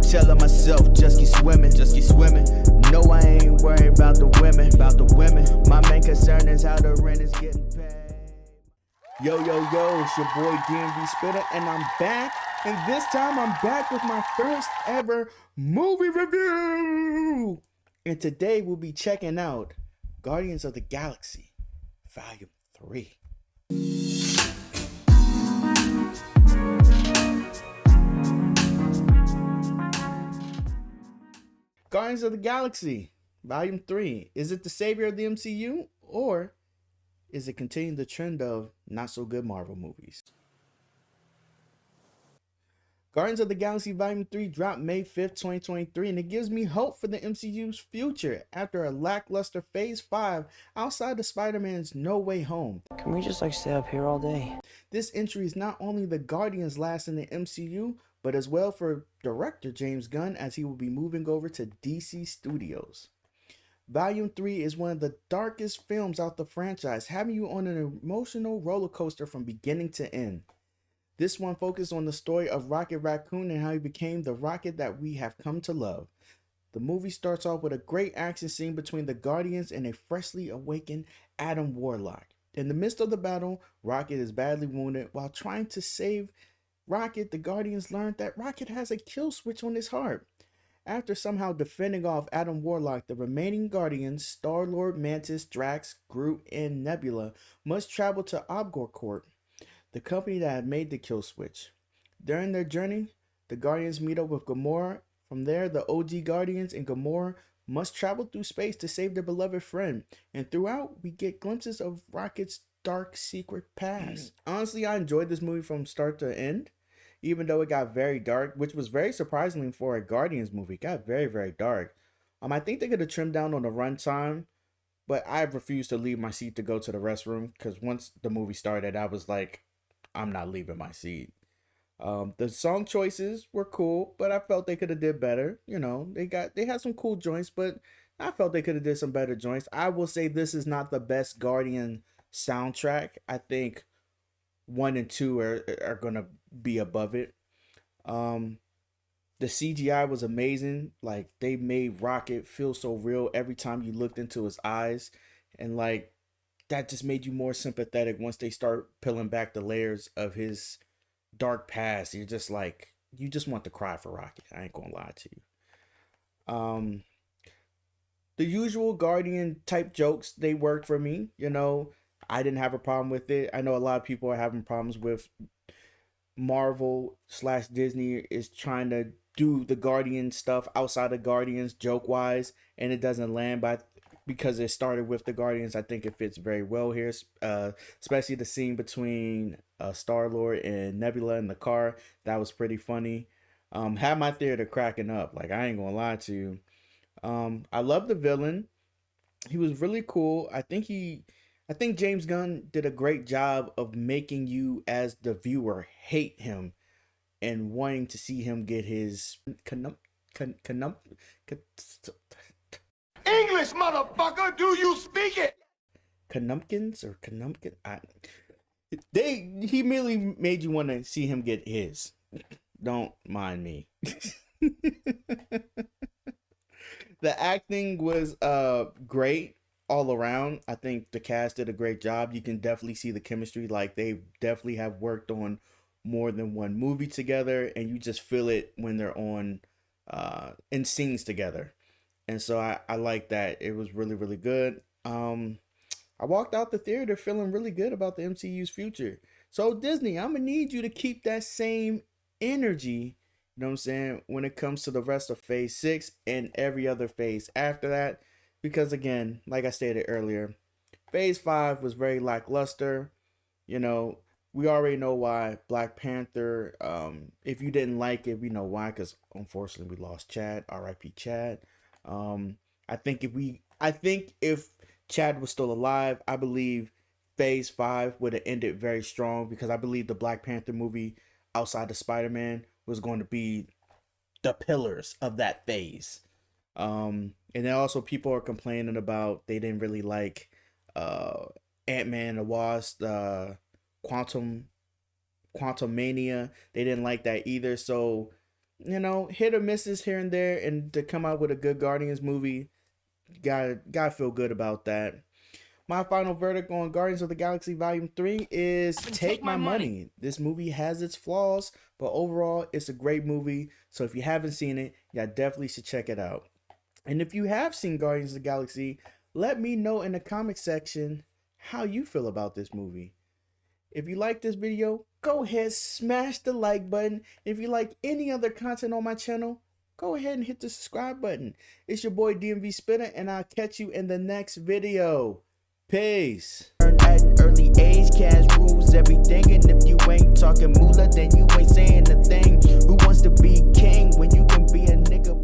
telling myself, just keep swimming, just keep swimming. No, I ain't worried about the women, My main concern is how the rent is getting paid. Yo, it's your boy DMV Spitter, and I'm back. And this time I'm back with my first ever movie review. And today we'll be checking out Guardians of the Galaxy, Volume 3. Guardians of the Galaxy, Volume 3. Is it the savior of the MCU, or is it continuing the trend of not so good Marvel movies? Guardians of the Galaxy Volume 3 dropped May 5th, 2023, and it gives me hope for the MCU's future after a lackluster Phase 5 outside of Spider-Man's No Way Home. Can we just stay up here all day? This entry is not only the Guardians' last in the MCU, but as well for director James Gunn, as he will be moving over to DC Studios. Volume 3 is one of the darkest films out the franchise, having you on an emotional roller coaster from beginning to end. This one focused on the story of Rocket Raccoon and how he became the Rocket that we have come to love. The movie starts off with a great action scene between the Guardians and a freshly awakened Adam Warlock. In the midst of the battle, Rocket is badly wounded. While trying to save Rocket, the Guardians learn that Rocket has a kill switch on his heart. After somehow defending off Adam Warlock, the remaining Guardians, Star-Lord, Mantis, Drax, Groot, and Nebula, must travel to Obgocorp, the company that had made the kill switch. During their journey, the Guardians meet up with Gamora. From there, the OG Guardians and Gamora must travel through space to save their beloved friend. And throughout, we get glimpses of Rocket's dark secret past. Honestly, I enjoyed this movie from start to end, even though it got very dark, which was very surprising for a Guardians movie. It got very, very dark. I think they could have trimmed down on the runtime, but I refused to leave my seat to go to the restroom, because once the movie started, I was like, I'm not leaving my seat. The song choices were cool, but I felt they could have did better. You know, they had some cool joints, but I felt they could have did some better joints. I will say this is not the best Guardian soundtrack. I think 1 and 2 are gonna be above it. The CGI was amazing. Like, they made Rocket feel so real every time you looked into his eyes, and like that just made you more sympathetic once they start peeling back the layers of his dark past. You're just like, you just want to cry for Rocket. I ain't gonna lie to you. The usual Guardian type jokes, they worked for me. You know, I didn't have a problem with it. I know a lot of people are having problems with Marvel/Disney is trying to do the Guardian stuff outside of Guardians joke wise, and it doesn't land. But because it started with the Guardians, I think it fits very well here, especially the scene between Star-Lord and Nebula in the car. That was pretty funny. Had my theater cracking up. Like, I ain't gonna lie to you. I love the villain. He was really cool. I think James Gunn did a great job of making you, as the viewer, hate him and wanting to see him get his English, motherfucker, do you speak it? Canumpkins or Canumpkin? He merely made you want to see him get his. Don't mind me. The acting was great all around. I think the cast did a great job. You can definitely see the chemistry. Like, they definitely have worked on more than one movie together, and you just feel it when they're on in scenes together. And so I like that. It was really, really good. I walked out the theater feeling really good about the MCU's future. So Disney, I'm gonna need you to keep that same energy, you know what I'm saying, when it comes to the rest of Phase 6 and every other phase after that. Because again, like I stated earlier, Phase 5 was very lackluster. You know, we already know why. Black Panther, if you didn't like it, we know why, because unfortunately we lost Chad. R.I.P. Chad. I think if Chad was still alive, I believe Phase 5 would have ended very strong, because I believe the Black Panther movie outside of Spider-Man was going to be the pillars of that phase. And then also people are complaining about they didn't really like Ant-Man and the Wasp, Quantum Mania. They didn't like that either. So you know, hit or misses here and there, and to come out with a good Guardians movie, gotta feel good about that. My final verdict on Guardians of the Galaxy Volume 3 is take my money. This movie has its flaws, but overall, it's a great movie. So if you haven't seen it, y'all definitely should check it out. And if you have seen Guardians of the Galaxy, let me know in the comment section how you feel about this movie. If you like this video, go ahead, smash the like button. If you like any other content on my channel, go ahead and hit the subscribe button. It's your boy DMV Spitter, and I'll catch you in the next video. Peace. At an early age, cash rules everything. And if you ain't talking moolah, then you ain't saying a thing. Who wants to be king when you can be a nigga?